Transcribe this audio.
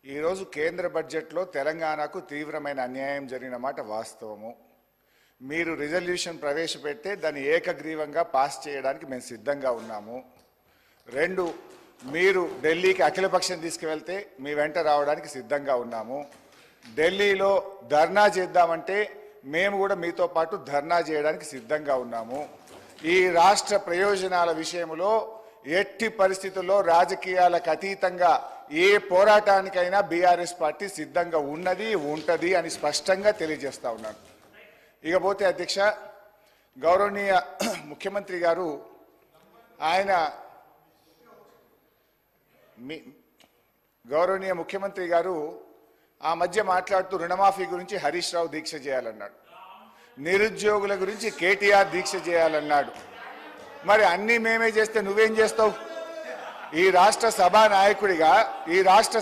ఈరోజు కేంద్ర బడ్జెట్లో తెలంగాణకు తీవ్రమైన అన్యాయం జరిగిన మాట వాస్తవము. మీరు రిజల్యూషన్ ప్రవేశపెడితే దాన్ని ఏకగ్రీవంగా పాస్ చేయడానికి మేము సిద్ధంగా ఉన్నాము. 2, మీరు ఢిల్లీకి అఖిలపక్షం తీసుకువెళ్తే మీ వెంట రావడానికి సిద్ధంగా ఉన్నాము. ఢిల్లీలో ధర్నా చేద్దామంటే మేము కూడా మీతో పాటు ధర్నా చేయడానికి సిద్ధంగా ఉన్నాము. ఈ రాష్ట్ర ప్రయోజనాల విషయంలో ఎట్టి పరిస్థితుల్లో రాజకీయాలకు అతీతంగా ఏ పోరాటానికైనా బీఆర్ఎస్ పార్టీ సిద్ధంగా ఉన్నది, ఉంటది అని స్పష్టంగా తెలియజేస్తా ఉన్నాను. ఇకపోతే అధ్యక్ష, గౌరవనీయ ముఖ్యమంత్రి గారు గౌరవనీయ ముఖ్యమంత్రి గారు ఆ మధ్య మాట్లాడుతూ రుణమాఫీ గురించి హరీష్ రావు దీక్ష చేయాలన్నాడు, నిరుద్యోగుల గురించి కేటీఆర్ దీక్ష చేయాలన్నాడు. మరి అన్నీ మేమే చేస్తే నువ్వేం చేస్తావు? ఈ రాష్ట్ర సభా నాయకుడిగా ఈ రాష్ట్ర